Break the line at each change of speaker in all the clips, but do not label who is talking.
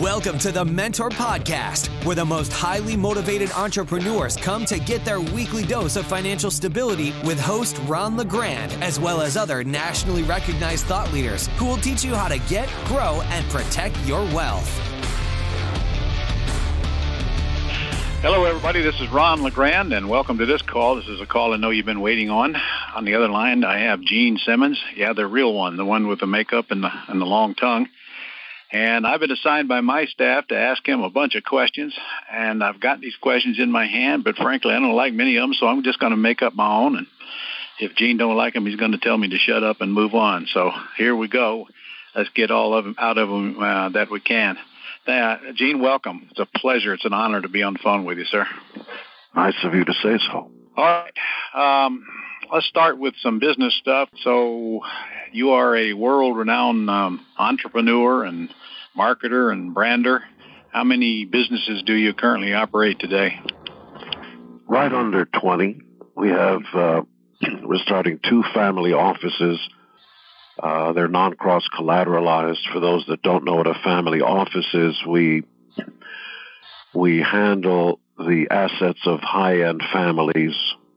Welcome to the Mentor Podcast, where the most highly motivated entrepreneurs come to get their weekly dose of financial stability with host Ron LeGrand, as well as other nationally recognized thought leaders who will teach you how to get, grow, and protect your wealth.
Hello, everybody. This is Ron LeGrand, and welcome to this call. This is a call I know you've been waiting on. On the other line, I have Gene Simmons. Yeah, the real one, the one with the makeup and the long tongue. And I've been assigned by my staff to ask him a bunch of questions, and I've got these questions in my hand, but frankly, I don't like many of them, so I'm just going to make up my own. And if Gene don't like them, he's going to tell me to shut up and move on. So here we go. Let's get all of them out of them that we can. Gene, welcome. It's a pleasure. It's an honor to be on the phone with you, sir.
Nice of you to say so.
All right. Let's start with some business stuff. So you are a world-renowned entrepreneur and marketer and brander. How many businesses do you currently operate today?
Right under 20. We have, we're starting 2 family offices. They're non-cross collateralized. For those that don't know what a family office is, we handle the assets of high-end families,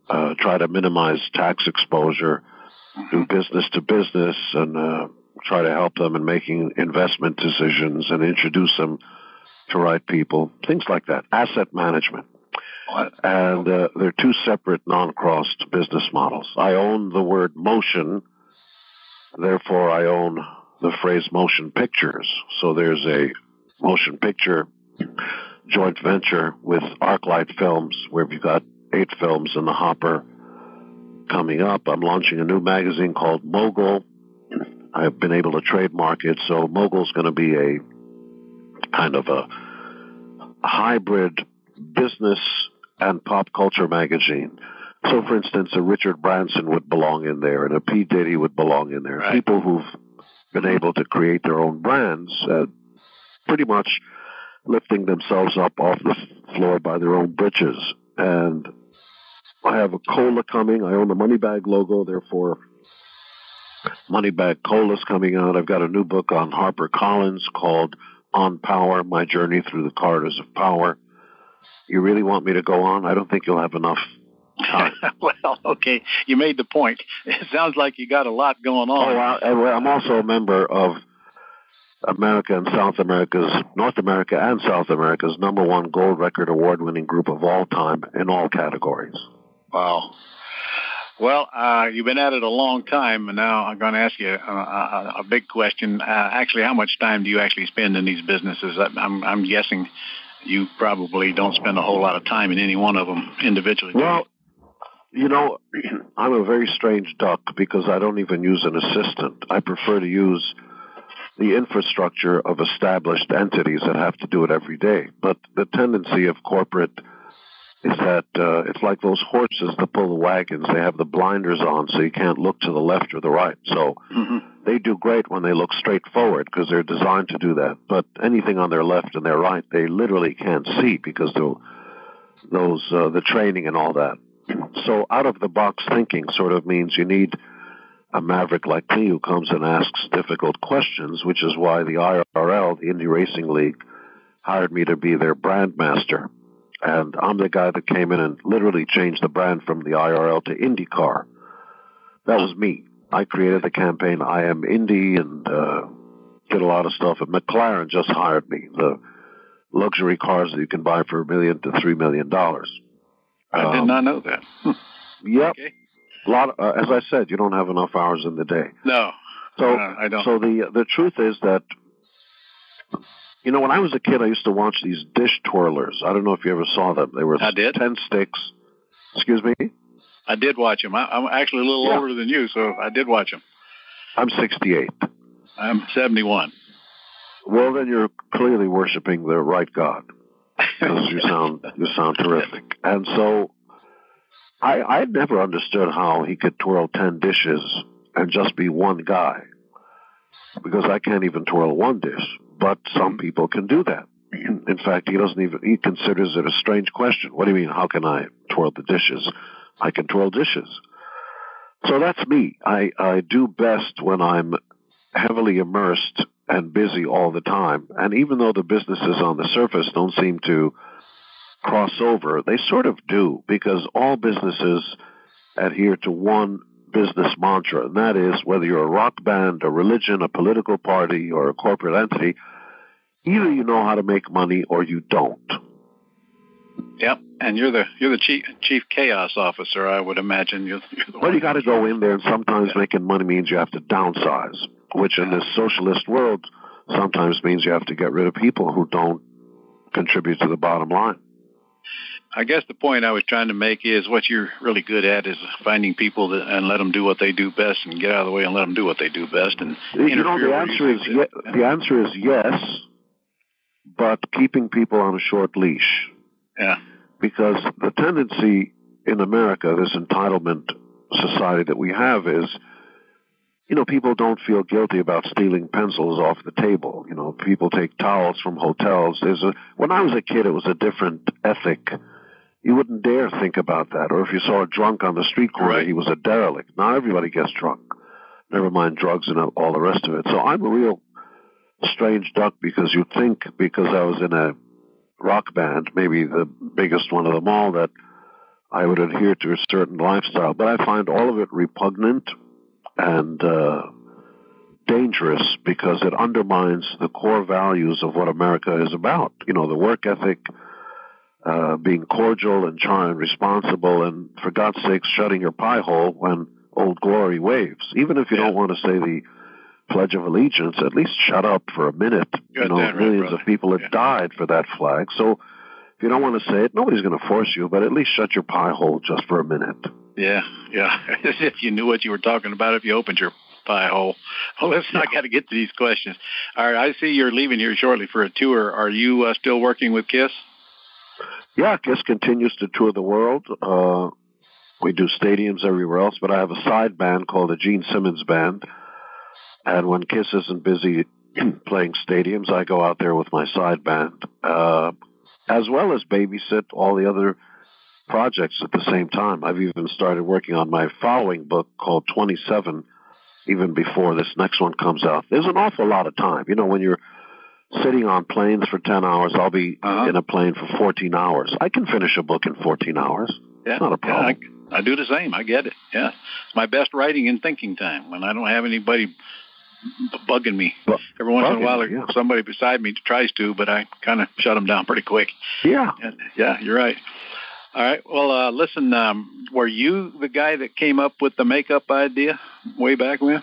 try to minimize tax exposure, do business to business, and try to help them in making investment decisions and introduce them to right people, things like that. Asset management. And they're 2 separate non-crossed business models. I own the word motion, therefore I own the phrase motion pictures. So there's a motion picture joint venture with ArcLight Films, where we've got 8 films in the hopper coming up. I'm launching a new magazine called Mogul. I've been able to trademark it, so Mogul's going to be a kind of a hybrid business and pop culture magazine. So, for instance, a Richard Branson would belong in there, and a P. Diddy would belong in there. Right. People who've been able to create their own brands, pretty much lifting themselves up off the floor by their own britches. And I have a cola coming. I own the Moneybag logo, therefore Moneybag Cola's coming out. I've got a new book on HarperCollins called On Power, My Journey Through the Corridors of Power. You really want me to go on? I don't think you'll have enough time.
Well, okay. You made the point. It sounds like you got a lot going on.
Oh, I'm also a member of America and South America's, North America and South America's #1 gold record award-winning group of all time in all categories.
Wow. Well, you've been at it a long time, and now I'm going to ask you a big question. Actually, how much time do you actually spend in these businesses? I'm guessing you probably don't spend a whole lot of time in any one of them individually.
Well, you know, I'm a very strange duck because I don't even use an assistant. I prefer to use the infrastructure of established entities that have to do it every day. But the tendency of corporate is that it's like those horses that pull the wagons. They have the blinders on so you can't look to the left or the right. So they do great when they look straight forward because they're designed to do that. But anything on their left and their right, they literally can't see because the training and all that. So out-of-the-box thinking sort of means you need a maverick like me who comes and asks difficult questions, which is why the IRL, the Indy Racing League, hired me to be their brand master. And I'm the guy that came in and literally changed the brand from the IRL to IndyCar. That was me. I created the campaign I Am Indy and did a lot of stuff. And McLaren just hired me, the luxury cars that you can buy for $1 million to $3 million.
I did not know that.
Yep.
Okay.
A lot. As I said, you don't have enough hours in the day.
No, I don't.
So the truth is that, you know, when I was a kid, I used to watch these dish twirlers. I don't know if you ever saw them. They were 10 sticks. Excuse me?
I did watch them. I'm actually a little older than you, so I did watch them.
I'm 68.
I'm 71.
Well, then you're clearly worshiping the right God. Because you sound terrific. And so I never understood how he could twirl 10 dishes and just be one guy. Because I can't even twirl one dish. But some people can do that. In fact, he considers it a strange question. What do you mean, how can I twirl the dishes? I can twirl dishes. So that's me. I do best when I'm heavily immersed and busy all the time. And even though the businesses on the surface don't seem to cross over, they sort of do, because all businesses adhere to one business mantra, and that is, whether you're a rock band, a religion, a political party, or a corporate entity, either you know how to make money or you don't.
Yep, and you're the chief chaos officer, I would imagine.
Well, you got to go in there, and sometimes making money means you have to downsize, which in this socialist world sometimes means you have to get rid of people who don't contribute to the bottom line.
I guess the point I was trying to make is what you're really good at is finding people and let them do what they do best, and get out of the way and let them do what they do best. And
the answer is yes, but keeping people on a short leash.
Yeah.
Because the tendency in America, this entitlement society that we have, is, people don't feel guilty about stealing pencils off the table. People take towels from hotels. When I was a kid, it was a different ethic. You wouldn't dare think about that. Or if you saw a drunk on the street corner, right, he was a derelict. Now everybody gets drunk. Never mind drugs and all the rest of it. So I'm a real strange duck, because you think because I was in a rock band, maybe the biggest one of them all, that I would adhere to a certain lifestyle. But I find all of it repugnant and dangerous, because it undermines the core values of what America is about. The work ethic, being cordial and charming and responsible, and for God's sake, shutting your pie hole when Old Glory waves. Even if you don't want to say the Pledge of Allegiance, at least shut up for a minute. Millions of people have died for that flag. So if you don't want to say it, nobody's going to force you, but at least shut your pie hole just for a minute.
Yeah. As if you knew what you were talking about if you opened your pie hole. Well, I got to get to these questions. All right, I see you're leaving here shortly for a tour. Are you still working with KISS?
Yeah, KISS continues to tour the world. We do stadiums everywhere else, but I have a side band called the Gene Simmons Band. And when KISS isn't busy playing stadiums, I go out there with my side band, as well as babysit all the other projects at the same time. I've even started working on my following book called 27, even before this next one comes out. There's an awful lot of time. When you're sitting on planes for 10 hours, I'll be in a plane for 14 hours. I can finish a book in 14 hours.
Yeah,
it's not a problem.
Yeah, I do the same. I get it. Yeah. It's my best writing and thinking time, when I don't have anybody bugging me. Every once in a while, somebody beside me tries to, but I kind of shut them down pretty quick.
Yeah.
Yeah, you're right. All right. Well, listen, were you the guy that came up with the makeup idea way back when?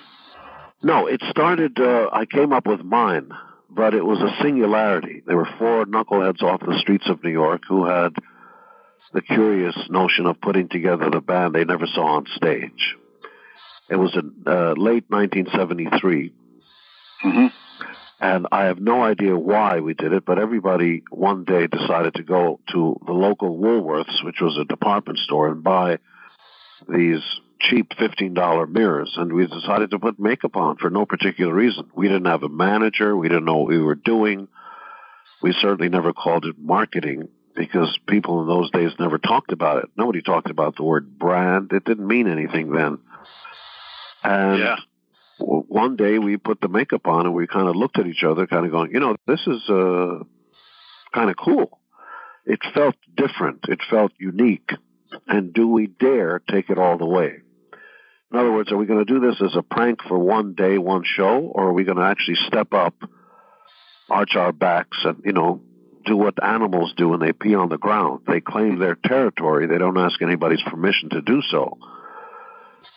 No, it started, I came up with mine, but it was a singularity. There were 4 knuckleheads off the streets of New York who had the curious notion of putting together the band they never saw on stage. It was in late 1973, and I have no idea why we did it, but everybody one day decided to go to the local Woolworths, which was a department store, and buy these cheap $15 mirrors, and we decided to put makeup on for no particular reason. We didn't have a manager. We didn't know what we were doing. We certainly never called it marketing, because people in those days never talked about it. Nobody talked about the word brand. It didn't mean anything then. And one day we put the makeup on, and we kind of looked at each other, kind of going, this is kind of cool. It felt different. It felt unique. And do we dare take it all the way? In other words, are we going to do this as a prank for one day, one show, or are we going to actually step up, arch our backs, and, do what animals do when they pee on the ground? They claim their territory. They don't ask anybody's permission to do so.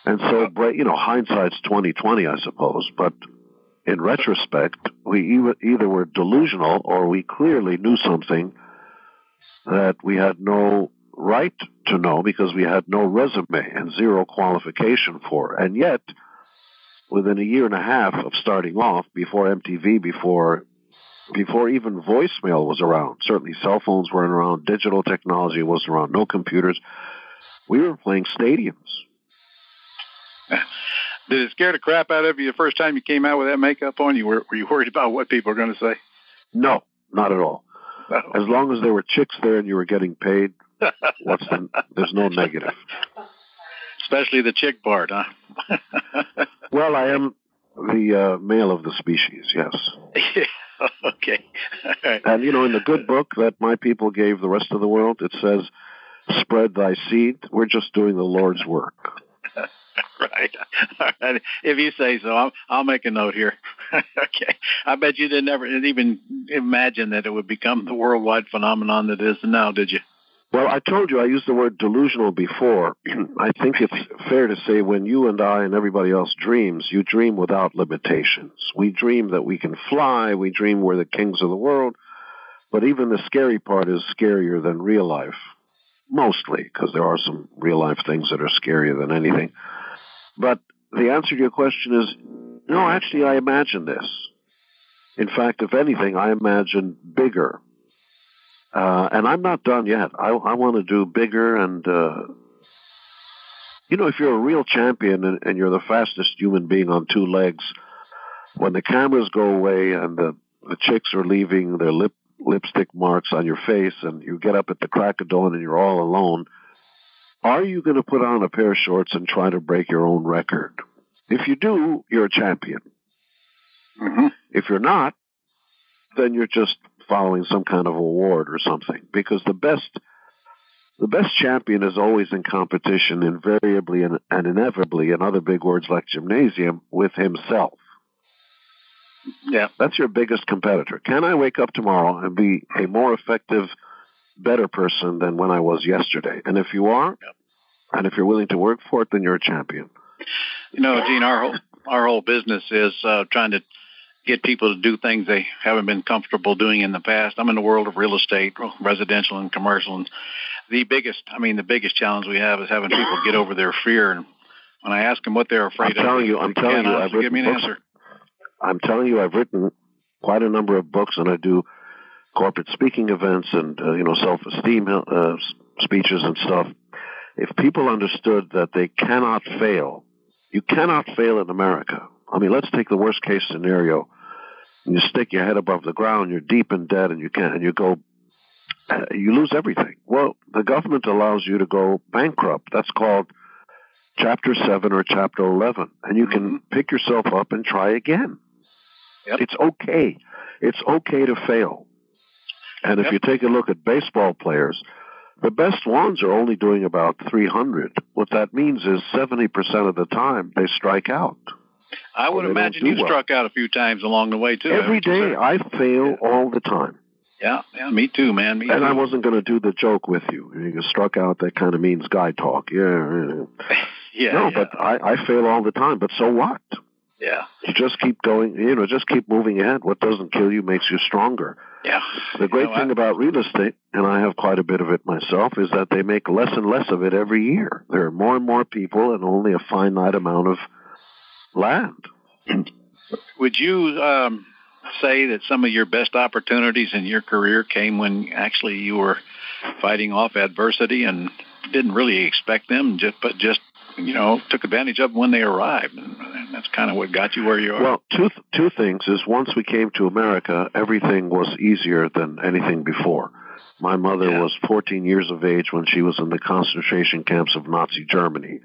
And so, hindsight's 20/20, I suppose. But in retrospect, we either were delusional or we clearly knew something that we had no right to know, because we had no resume and zero qualification for. And yet, within a year and a half of starting off, before MTV, before even voicemail was around, certainly cell phones weren't around, digital technology wasn't around, no computers, we were playing stadiums.
Did it scare the crap out of you the first time you came out with that makeup on? Were you worried about what people were going to say?
No, not at all. No. As long as there were chicks there and you were getting paid, there's no negative.
Especially the chick part, huh?
Well, I am The male of the species, yes.
Okay. All right.
And, in the good book that my people gave the rest of the world, it says, spread thy seed. We're just doing the Lord's work.
Right. All right. If you say so, I'll make a note here. Okay. I bet you didn't ever even imagine that it would become the worldwide phenomenon that it is now, did you?
Well, I told you I used the word delusional before. I think it's fair to say when you and I and everybody else dreams, you dream without limitations. We dream that we can fly. We dream we're the kings of the world. But even the scary part is scarier than real life. Mostly, because there are some real-life things that are scarier than anything. But the answer to your question is, no, actually, I imagine this. In fact, if anything, I imagine bigger. And I'm not done yet. I want to do bigger. And, if you're a real champion and you're the fastest human being on two legs, when the cameras go away and the chicks are leaving their lipstick marks on your face and you get up at the crack of dawn and you're all alone, are you going to put on a pair of shorts and try to break your own record? If you do, you're a champion.
Mm-hmm.
If you're not, then you're just following some kind of award or something. Because the best champion is always in competition, invariably and inevitably, in other big words like gymnasium, with himself.
Yeah.
That's your biggest competitor. Can I wake up tomorrow and be a more effective, better person than when I was yesterday? And if you are, and if you're willing to work for it, then you're a champion.
Gene, our whole business is trying to get people to do things they haven't been comfortable doing in the past. I'm in the world of real estate, residential and commercial, and the biggest challenge we have is having people get over their fear. And when I ask them what they're afraid of,
I'm telling you, I've written books. I'm telling you, I've written quite a number of books, and I do corporate speaking events and self-esteem speeches and stuff. If people understood that they cannot fail, you cannot fail in America. I mean, let's take the worst case scenario. You stick your head above the ground, you're deep in debt, and you lose everything. Well, the government allows you to go bankrupt. That's called Chapter 7 or Chapter 11, and you can pick yourself up and try again.
Yep.
It's okay. It's okay to fail. And if you take a look at baseball players, the best ones are only doing about 300. What that means is 70% of the time they strike out.
I would imagine you struck out a few times along the way, too.
Every day. I fail all the time.
Yeah, me too, man. Me too.
I wasn't going to do the joke with you. You struck out, that kind of means guy talk. Yeah. But I fail all the time. But so what?
Yeah.
You just keep going, just keep moving ahead. What doesn't kill you makes you stronger.
Yeah.
The great thing about real estate, and I have quite a bit of it myself, is that they make less and less of it every year. There are more and more people and only a finite amount of land.
Would you say that some of your best opportunities in your career came when actually you were fighting off adversity and didn't really expect them, but just took advantage of them when they arrived, and that's kind of what got you where you are?
Well, two things is once we came to America, everything was easier than anything before. My mother was 14 years of age when she was in the concentration camps of Nazi Germany,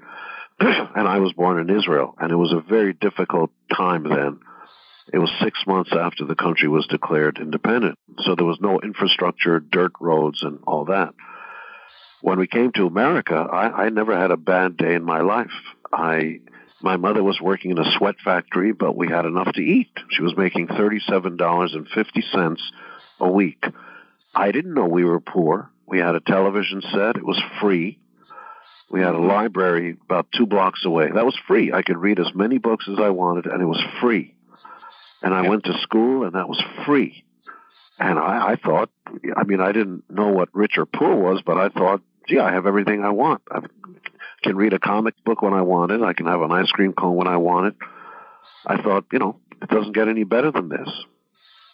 and I was born in Israel, and it was a very difficult time then. It was 6 months after the country was declared independent, so there was no infrastructure, dirt roads, and all that. When we came to America, I never had a bad day in my life. My mother was working in a sweat factory, but we had enough to eat. She was making $37.50 a week. I didn't know we were poor. We had a television set. It was free. We had a library about 2 blocks away. That was free. I could read as many books as I wanted, and it was free. And I went to school, and that was free. And I thought, I didn't know what rich or poor was, but I thought, gee, I have everything I want. I can read a comic book when I want it. I can have an ice cream cone when I want it. I thought, it doesn't get any better than this.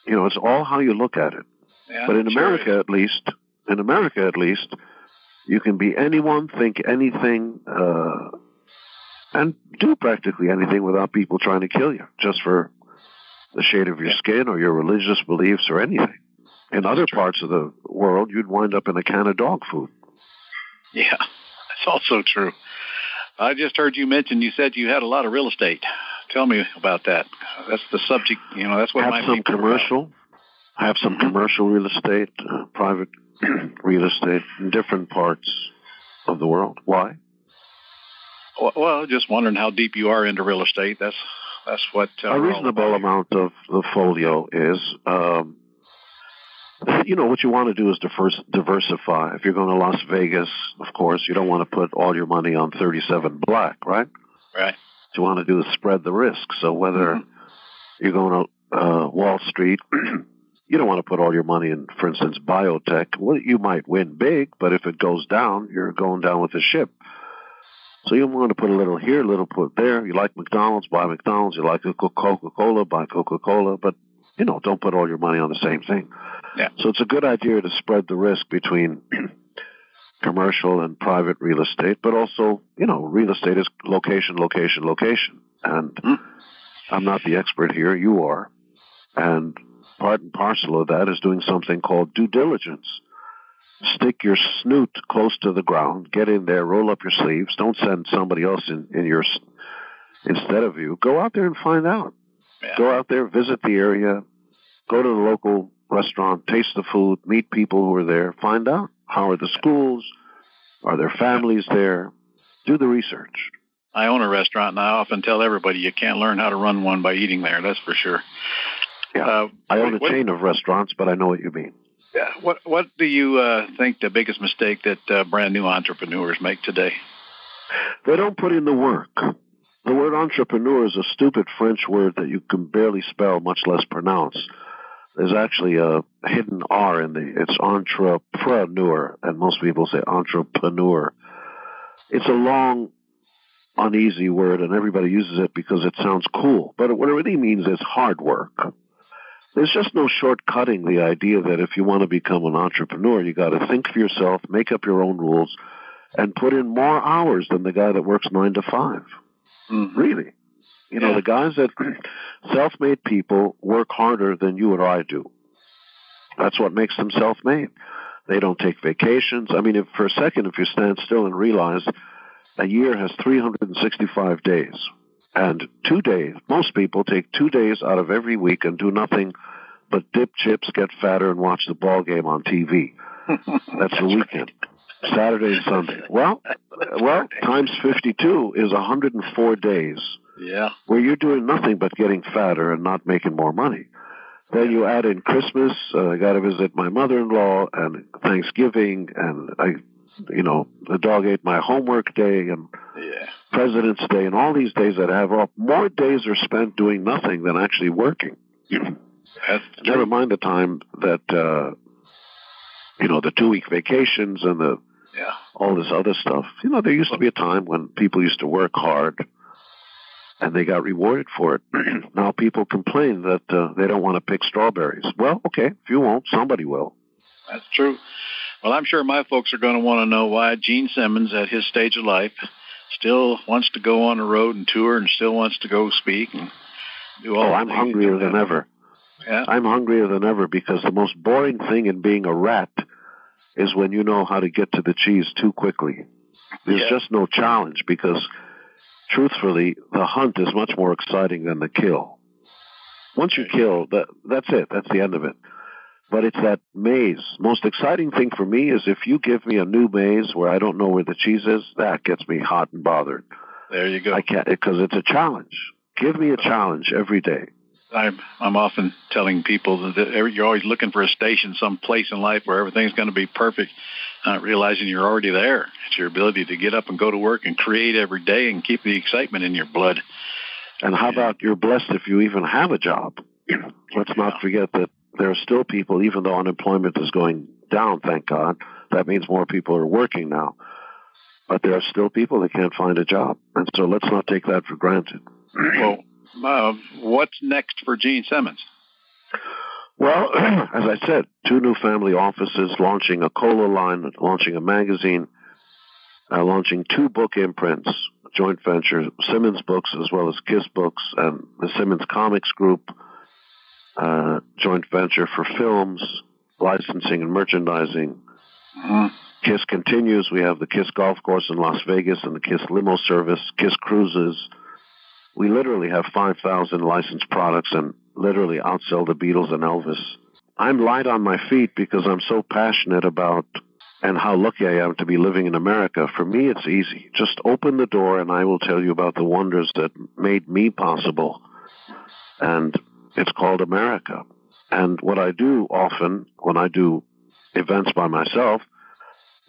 It's all how you look at it.
Yeah,
but in America, at least, you can be anyone, think anything, and do practically anything without people trying to kill you, just for the shade of your skin or your religious beliefs or anything. In other parts of the world, you'd wind up in a can of dog food.
Yeah, that's also true. I just heard you said you had a lot of real estate. Tell me about that. That's the subject. That's what
have some commercial. Have some commercial real estate, private real estate in different parts of the world. Why?
Well, just wondering how deep you are into real estate. That's what
a reasonable amount of the folio is. What you want to do is diversify. If you're going to Las Vegas, of course, you don't want to put all your money on 37 Black, right?
Right.
What you want to do is spread the risk. So whether you're going to Wall Street, you don't want to put all your money in, for instance, biotech. Well, you might win big, but if it goes down, you're going down with the ship. So you want to put a little here, a little put there. You like McDonald's, buy McDonald's. You like Coca-Cola, buy Coca-Cola. But, don't put all your money on the same thing.
Yeah.
So it's a good idea to spread the risk between commercial and private real estate, but also, real estate is location, location, location. And I'm not the expert here. You are. And part and parcel of that is doing something called due diligence. Stick your snoot close to the ground, get in there, roll up your sleeves. Don't send somebody else instead of you. Go out there and find out.
Yeah.
Go out there, visit the area, go to the local restaurant, taste the food, meet people who are there, find out how are the schools, are there families there. Do the research.
I own a restaurant, and I often tell everybody you can't learn how to run one by eating there. That's for sure.
Yeah, I own a chain of restaurants, but I know what you mean.
Yeah. What do you think the biggest mistake that brand new entrepreneurs make today?
They don't put in the work. The word entrepreneur is a stupid French word that you can barely spell, much less pronounce. There's actually a hidden R it's entrepreneur, and most people say entrepreneur. It's a long, uneasy word, and everybody uses it because it sounds cool. But what it really means is hard work. There's just no shortcutting the idea that if you want to become an entrepreneur, you got to think for yourself, make up your own rules, and put in more hours than the guy that works 9 to 5.
Mm-hmm.
Really. The guys that self-made people work harder than you or I do. That's what makes them self-made. They don't take vacations. I mean, if you stand still and realize a year has 365 days, and 2 days, most people take 2 days out of every week and do nothing but dip chips, get fatter, and watch the ball game on TV. That's the weekend. Right. Saturday and Sunday. Well, times 52 is 104 days.
Yeah.
Where you're doing nothing but getting fatter and not making more money. Then you add in Christmas, I got to visit my mother-in-law, and Thanksgiving, and the dog ate my homework day, and President's Day, and all these days that I have off. More days are spent doing nothing than actually working. Never mind the time that, the 2-week vacations and all this other stuff. There used to be a time when people used to work hard and they got rewarded for it. Now people complain that they don't want to pick strawberries. Well, okay, if you won't, somebody will.
That's true. Well, I'm sure my folks are going to want to know why Gene Simmons, at his stage of life, still wants to go on the road and tour and still wants to go speak and do all.
I'm hungrier than ever.
Yeah.
I'm hungrier than ever because the most boring thing in being a rat is when you know how to get to the cheese too quickly. There's just no challenge because, truthfully, the hunt is much more exciting than the kill. Once you kill, that's it. That's the end of it. But it's that maze. Most exciting thing for me is if you give me a new maze where I don't know where the cheese is, that gets me hot and bothered.
There you go.
I can't, because it's a challenge. Give me a challenge every day.
I'm often telling people that you're always looking for a station, some place in life where everything's going to be perfect, not realizing you're already there. It's your ability to get up and go to work and create every day and keep the excitement in your blood.
And how about you're blessed if you even have a job? Let's not forget that there are still people, even though unemployment is going down, thank God, that means more people are working now. But there are still people that can't find a job. And so let's not take that for granted.
Well, what's next for Gene Simmons?
Well, as I said, 2 new family offices, launching a cola line, launching a magazine, launching 2 book imprints, joint venture, Simmons Books as well as Kiss Books, and the Simmons Comics Group, joint venture for films, licensing and merchandising.
Mm-hmm.
Kiss continues. We have the Kiss Golf Course in Las Vegas and the Kiss Limo Service, Kiss Cruises, We literally have 5,000 licensed products and literally outsell the Beatles and Elvis. I'm light on my feet because I'm so passionate about and how lucky I am to be living in America. For me, it's easy. Just open the door and I will tell you about the wonders that made me possible. And it's called America. And what I do often when I do events by myself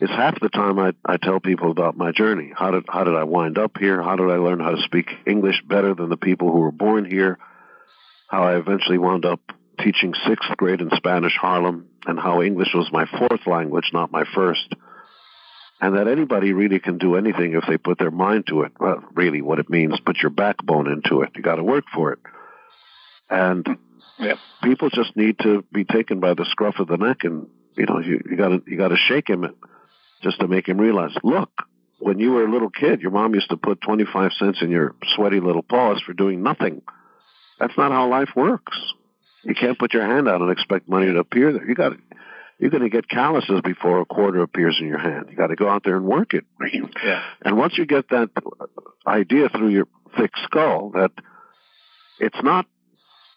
is half the time I tell people about my journey. How did I wind up here? How did I learn how to speak English better than the people who were born here? How I eventually wound up teaching 6th grade in Spanish Harlem, and how English was my 4th language, not my 1st. And that anybody really can do anything if they put their mind to it. Well, really what it means, put your backbone into it. You got to work for it. And people just need to be taken by the scruff of the neck, and you got to shake him just to make him realize, look, when you were a little kid, your mom used to put 25 cents in your sweaty little paws for doing nothing. That's not how life works. You can't put your hand out and expect money to appear there. You're going to get calluses before a quarter appears in your hand. You got to go out there and work it.
Yeah.
And once you get that idea through your thick skull that it's not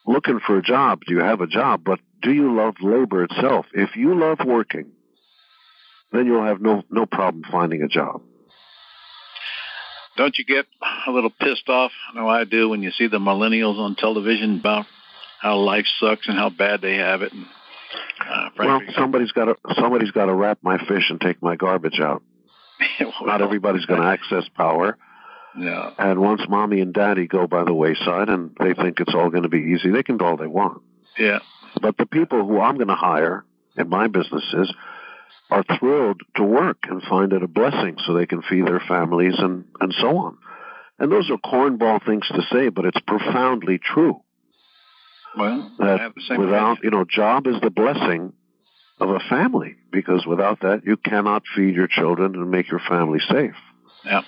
looking for a job, do you have a job, but do you love labor itself? If you love working, then you'll have no problem finding a job.
Don't you get a little pissed off? I know I do when you see the millennials on television about how life sucks and how bad they have it. And,
well, somebody's got to wrap my fish and take my garbage out. Not everybody's going to access power.
Yeah.
And once mommy and daddy go by the wayside and they think it's all going to be easy, they can do all they want.
Yeah.
But the people who I'm going to hire in my businesses are thrilled to work and find it a blessing so they can feed their families and so on. And those are cornball things to say, but it's profoundly true.
Well,
that
I have the same
without,
opinion.
job is the blessing of a family, because without that, you cannot feed your children and make your family safe.
Yeah.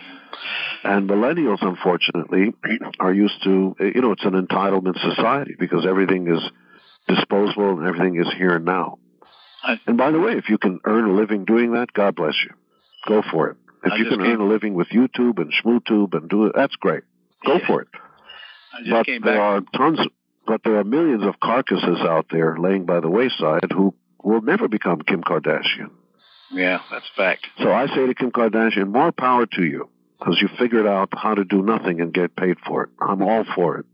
And millennials, unfortunately, are used to, it's an entitlement society because everything is disposable and everything is here and now. And by the way, if you can earn a living doing that, God bless you. Go for it. If you can earn a living with YouTube and ShmooTube and do it, that's great. Go for it. But there are millions of carcasses out there laying by the wayside who will never become Kim Kardashian.
Yeah, that's a fact.
So I say to Kim Kardashian, more power to you, because you figured out how to do nothing and get paid for it. I'm all for it.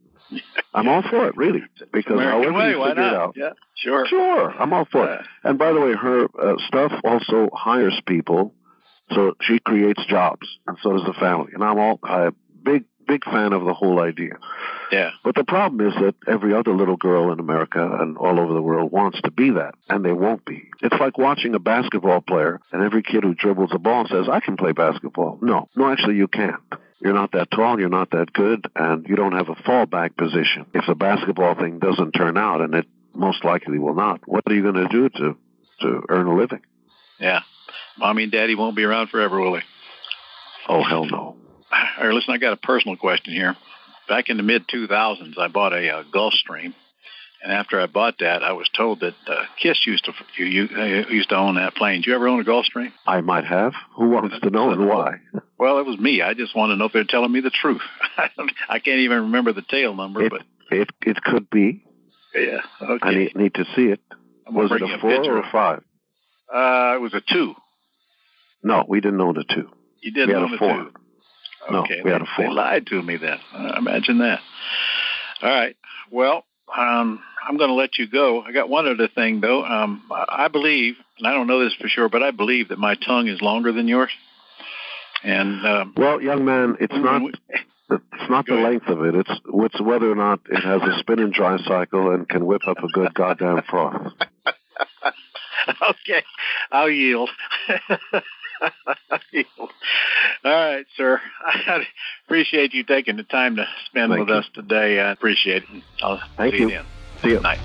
I'm all for it, really, because however you figure it out.
Yeah, sure.
Sure, I'm all for it. And by the way, her stuff also hires people, so she creates jobs, and so does the family. And I'm a big fan of the whole idea.
Yeah.
But the problem is that every other little girl in America and all over the world wants to be that, and they won't be. It's like watching a basketball player, and every kid who dribbles a ball says, I can play basketball. No, actually you can't. You're not that tall, you're not that good, and you don't have a fallback position. If the basketball thing doesn't turn out, and it most likely will not, what are you going to do to earn a living?
Yeah. Mommy and Daddy won't be around forever, will they?
Oh, hell no.
All right, listen, I got a personal question here. Back in the mid-2000s, I bought a Gulfstream, and after I bought that, I was told that Kiss used to own that plane. Did you ever own a Gulfstream?
I might have. Who wants to know and why?
Well, it was me. I just want to know if they're telling me the truth. I can't even remember the tail number, but
it could be.
Yeah. Okay.
I need to see it. Was it a 4 or a 5?
It was a 2.
No, we didn't own a 2.
You didn't own a 4. 2.
Okay, no, we had a 4.
They lied to me then. Imagine that. All right. Well, I'm going to let you go. I got one other thing, though. I believe, and I don't know this for sure, but I believe that my tongue is longer than yours. And
well, young man, it's not the length of it. It's whether or not it has a spin and dry cycle and can whip up a good goddamn froth.
Okay, I'll yield. All right, sir. I appreciate you taking the time to spend with us today. I appreciate it. I'll see you then.
See you.
Good night.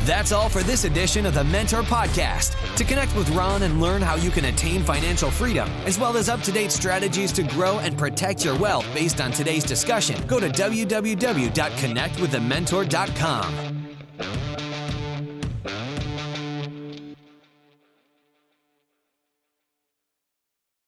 That's all for this edition of the Mentor Podcast. To connect with Ron and learn how you can attain financial freedom, as well as up-to-date strategies to grow and protect your wealth based on today's discussion, go to www.connectwiththementor.com.